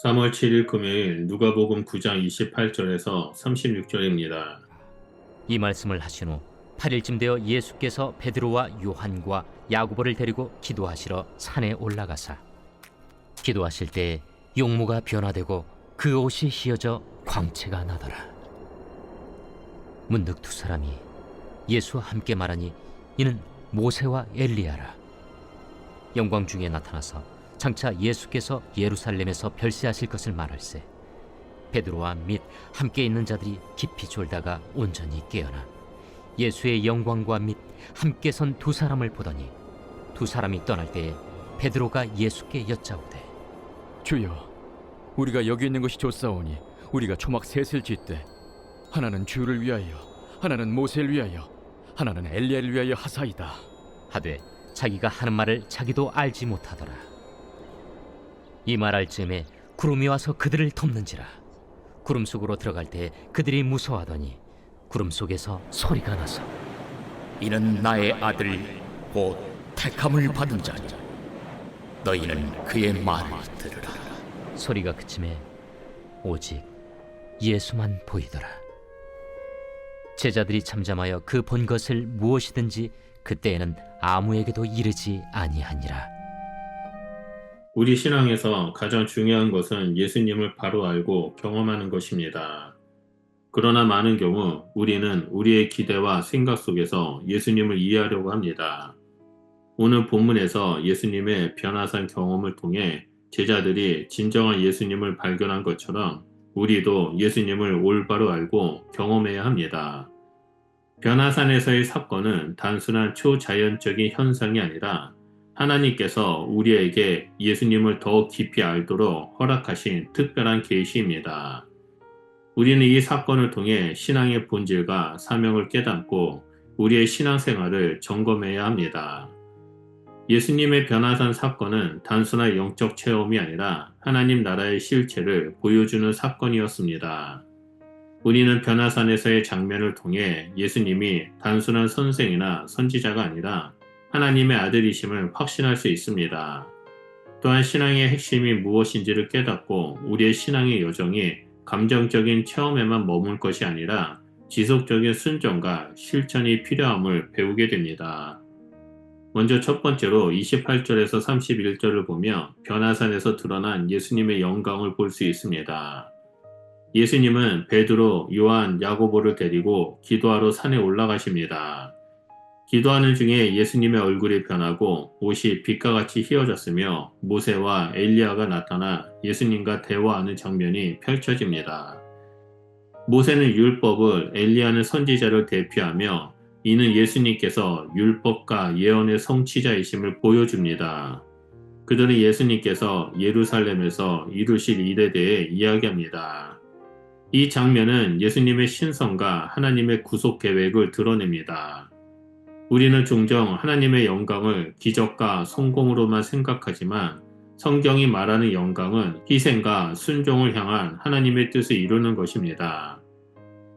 3월 7일 금요일 누가복음 9장 28절에서 36절입니다. 이 말씀을 하신 후 8일쯤 되어 예수께서 베드로와 요한과 야고보를 데리고 기도하시러 산에 올라가사 기도하실 때에 용모가 변화되고 그 옷이 휘어져 광채가 나더라. 문득 두 사람이 예수와 함께 말하니 이는 모세와 엘리야라. 영광 중에 나타나서 장차 예수께서 예루살렘에서 별세하실 것을 말할세 베드로와 및 함께 있는 자들이 깊이 졸다가 온전히 깨어나 예수의 영광과 및 함께 선 두 사람을 보더니 두 사람이 떠날 때에 베드로가 예수께 여짜오되 주여, 우리가 여기 있는 것이 좋사오니 우리가 초막 셋을 짓되 하나는 주를 위하여, 하나는 모세를 위하여, 하나는 엘리야를 위하여 하사이다. 하되 자기가 하는 말을 자기도 알지 못하더라. 이 말할 즈음에 구름이 와서 그들을 덮는지라. 구름 속으로 들어갈 때 그들이 무서워하더니 구름 속에서 소리가 나서 이는 나의 아들 곧 택함을 받은 자니 너희는 그의 말을 들으라. 소리가 그침에 오직 예수만 보이더라. 제자들이 잠잠하여 그 본 것을 무엇이든지 그때에는 아무에게도 이르지 아니하니라. 우리 신앙에서 가장 중요한 것은 예수님을 바로 알고 경험하는 것입니다. 그러나 많은 경우 우리는 우리의 기대와 생각 속에서 예수님을 이해하려고 합니다. 오늘 본문에서 예수님의 변화산 경험을 통해 제자들이 진정한 예수님을 발견한 것처럼 우리도 예수님을 올바로 알고 경험해야 합니다. 변화산에서의 사건은 단순한 초자연적인 현상이 아니라 하나님께서 우리에게 예수님을 더 깊이 알도록 허락하신 특별한 계시입니다. 우리는 이 사건을 통해 신앙의 본질과 사명을 깨닫고 우리의 신앙생활을 점검해야 합니다. 예수님의 변화산 사건은 단순한 영적 체험이 아니라 하나님 나라의 실체를 보여주는 사건이었습니다. 우리는 변화산에서의 장면을 통해 예수님이 단순한 선생이나 선지자가 아니라 하나님의 아들이심을 확신할 수 있습니다. 또한 신앙의 핵심이 무엇인지를 깨닫고 우리의 신앙의 여정이 감정적인 체험에만 머물 것이 아니라 지속적인 순종과 실천이 필요함을 배우게 됩니다. 먼저 첫 번째로 28절에서 31절을 보며 변화산에서 드러난 예수님의 영광을 볼 수 있습니다. 예수님은 베드로, 요한, 야고보를 데리고 기도하러 산에 올라가십니다. 기도하는 중에 예수님의 얼굴이 변하고 옷이 빛과 같이 휘어졌으며 모세와 엘리야가 나타나 예수님과 대화하는 장면이 펼쳐집니다. 모세는 율법을, 엘리야는 선지자를 대표하며 이는 예수님께서 율법과 예언의 성취자이심을 보여줍니다. 그들은 예수님께서 예루살렘에서 이루실 일에 대해 이야기합니다. 이 장면은 예수님의 신성과 하나님의 구속 계획을 드러냅니다. 우리는 종종 하나님의 영광을 기적과 성공으로만 생각하지만 성경이 말하는 영광은 희생과 순종을 향한 하나님의 뜻을 이루는 것입니다.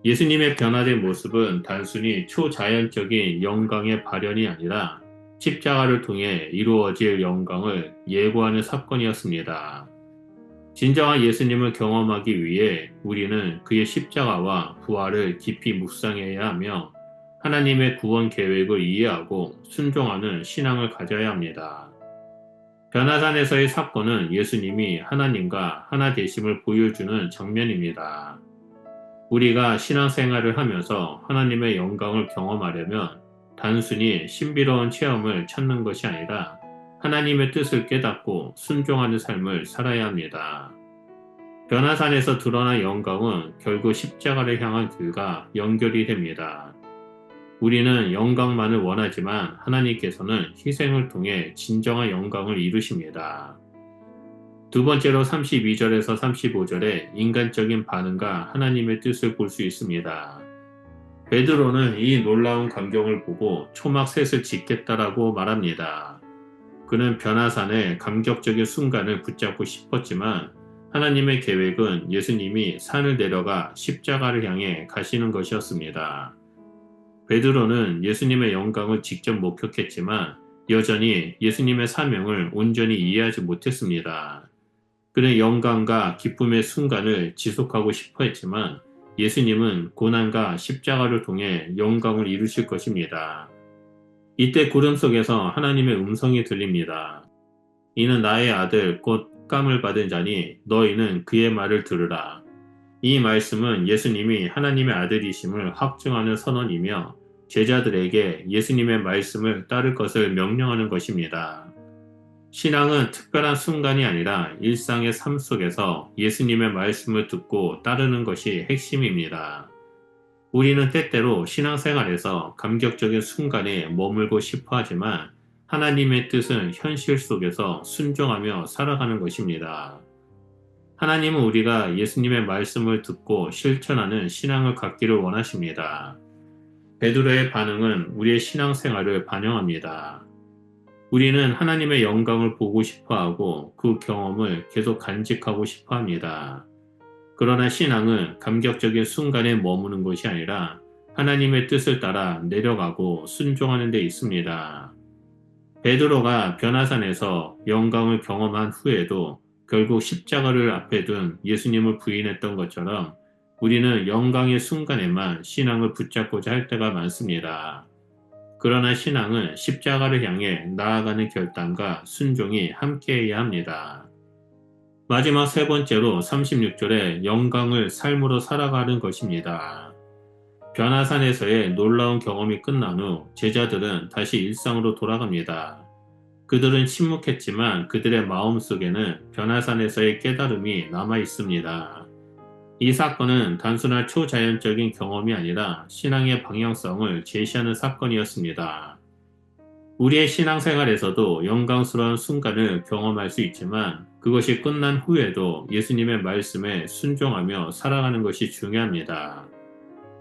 예수님의 변화된 모습은 단순히 초자연적인 영광의 발현이 아니라 십자가를 통해 이루어질 영광을 예고하는 사건이었습니다. 진정한 예수님을 경험하기 위해 우리는 그의 십자가와 부활을 깊이 묵상해야 하며 하나님의 구원 계획을 이해하고 순종하는 신앙을 가져야 합니다. 변화산에서의 사건은 예수님이 하나님과 하나 되심을 보여주는 장면입니다. 우리가 신앙생활을 하면서 하나님의 영광을 경험하려면 단순히 신비로운 체험을 찾는 것이 아니라 하나님의 뜻을 깨닫고 순종하는 삶을 살아야 합니다. 변화산에서 드러난 영광은 결국 십자가를 향한 길과 연결이 됩니다. 우리는 영광만을 원하지만 하나님께서는 희생을 통해 진정한 영광을 이루십니다. 두 번째로 32절에서 35절에 인간적인 반응과 하나님의 뜻을 볼 수 있습니다. 베드로는 이 놀라운 광경을 보고 초막 셋을 짓겠다라고 말합니다. 그는 변화산의 감격적인 순간을 붙잡고 싶었지만 하나님의 계획은 예수님이 산을 내려가 십자가를 향해 가시는 것이었습니다. 베드로는 예수님의 영광을 직접 목격했지만 여전히 예수님의 사명을 온전히 이해하지 못했습니다. 그는 영광과 기쁨의 순간을 지속하고 싶어 했지만 예수님은 고난과 십자가를 통해 영광을 이루실 것입니다. 이때 구름 속에서 하나님의 음성이 들립니다. 이는 나의 아들 곧 감을 받은 자니 너희는 그의 말을 들으라. 이 말씀은 예수님이 하나님의 아들이심을 확증하는 선언이며 제자들에게 예수님의 말씀을 따를 것을 명령하는 것입니다. 신앙은 특별한 순간이 아니라 일상의 삶 속에서 예수님의 말씀을 듣고 따르는 것이 핵심입니다. 우리는 때때로 신앙생활에서 감격적인 순간에 머물고 싶어 하지만 하나님의 뜻은 현실 속에서 순종하며 살아가는 것입니다. 하나님은 우리가 예수님의 말씀을 듣고 실천하는 신앙을 갖기를 원하십니다. 베드로의 반응은 우리의 신앙생활을 반영합니다. 우리는 하나님의 영광을 보고 싶어하고 그 경험을 계속 간직하고 싶어합니다. 그러나 신앙은 감격적인 순간에 머무는 것이 아니라 하나님의 뜻을 따라 내려가고 순종하는 데 있습니다. 베드로가 변화산에서 영광을 경험한 후에도 결국 십자가를 앞에 둔 예수님을 부인했던 것처럼 우리는 영광의 순간에만 신앙을 붙잡고자 할 때가 많습니다. 그러나 신앙은 십자가를 향해 나아가는 결단과 순종이 함께해야 합니다. 마지막 세 번째로 36절에 영광을 삶으로 살아가는 것입니다. 변화산에서의 놀라운 경험이 끝난 후 제자들은 다시 일상으로 돌아갑니다. 그들은 침묵했지만 그들의 마음속에는 변화산에서의 깨달음이 남아 있습니다. 이 사건은 단순한 초자연적인 경험이 아니라 신앙의 방향성을 제시하는 사건이었습니다. 우리의 신앙생활에서도 영광스러운 순간을 경험할 수 있지만 그것이 끝난 후에도 예수님의 말씀에 순종하며 살아가는 것이 중요합니다.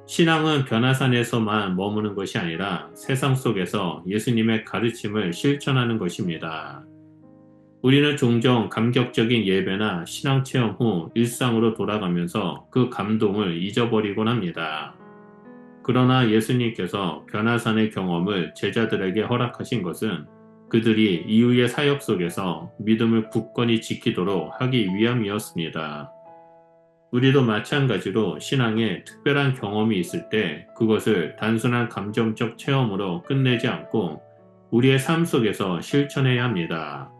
신앙은 변화산에서만 머무는 것이 아니라 세상 속에서 예수님의 가르침을 실천하는 것입니다. 우리는 종종 감격적인 예배나 신앙체험 후 일상으로 돌아가면서 그 감동을 잊어버리곤 합니다. 그러나 예수님께서 변화산의 경험을 제자들에게 허락하신 것은 그들이 이후의 사역 속에서 믿음을 굳건히 지키도록 하기 위함이었습니다. 우리도 마찬가지로 신앙에 특별한 경험이 있을 때 그것을 단순한 감정적 체험으로 끝내지 않고 우리의 삶 속에서 실천해야 합니다.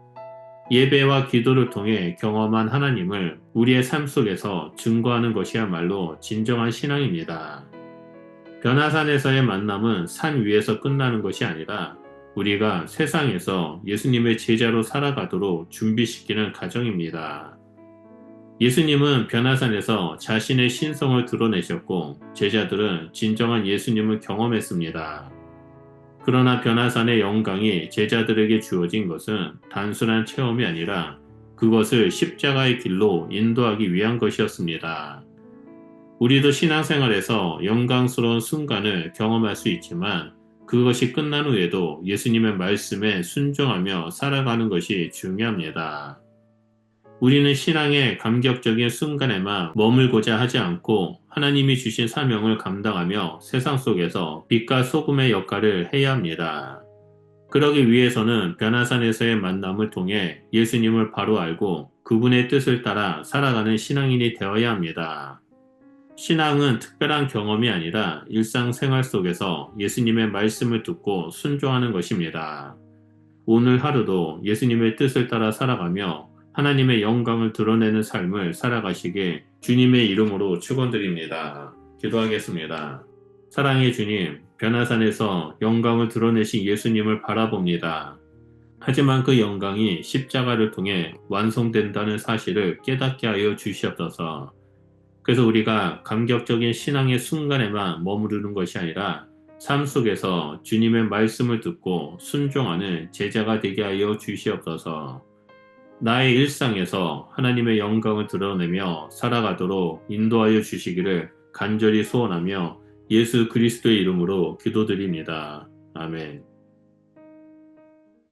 예배와 기도를 통해 경험한 하나님을 우리의 삶 속에서 증거하는 것이야말로 진정한 신앙입니다. 변화산에서의 만남은 산 위에서 끝나는 것이 아니라 우리가 세상에서 예수님의 제자로 살아가도록 준비시키는 과정입니다. 예수님은 변화산에서 자신의 신성을 드러내셨고 제자들은 진정한 예수님을 경험했습니다. 그러나 변화산의 영광이 제자들에게 주어진 것은 단순한 체험이 아니라 그것을 십자가의 길로 인도하기 위한 것이었습니다. 우리도 신앙생활에서 영광스러운 순간을 경험할 수 있지만 그것이 끝난 후에도 예수님의 말씀에 순종하며 살아가는 것이 중요합니다. 우리는 신앙의 감격적인 순간에만 머물고자 하지 않고 하나님이 주신 사명을 감당하며 세상 속에서 빛과 소금의 역할을 해야 합니다. 그러기 위해서는 변화산에서의 만남을 통해 예수님을 바로 알고 그분의 뜻을 따라 살아가는 신앙인이 되어야 합니다. 신앙은 특별한 경험이 아니라 일상생활 속에서 예수님의 말씀을 듣고 순종하는 것입니다. 오늘 하루도 예수님의 뜻을 따라 살아가며 하나님의 영광을 드러내는 삶을 살아가시길 주님의 이름으로 축원드립니다. 기도하겠습니다. 사랑의 주님, 변화산에서 영광을 드러내신 예수님을 바라봅니다. 하지만 그 영광이 십자가를 통해 완성된다는 사실을 깨닫게 하여 주시옵소서. 그래서 우리가 감격적인 신앙의 순간에만 머무르는 것이 아니라 삶 속에서 주님의 말씀을 듣고 순종하는 제자가 되게 하여 주시옵소서. 나의 일상에서 하나님의 영광을 드러내며 살아가도록 인도하여 주시기를 간절히 소원하며 예수 그리스도의 이름으로 기도드립니다. 아멘.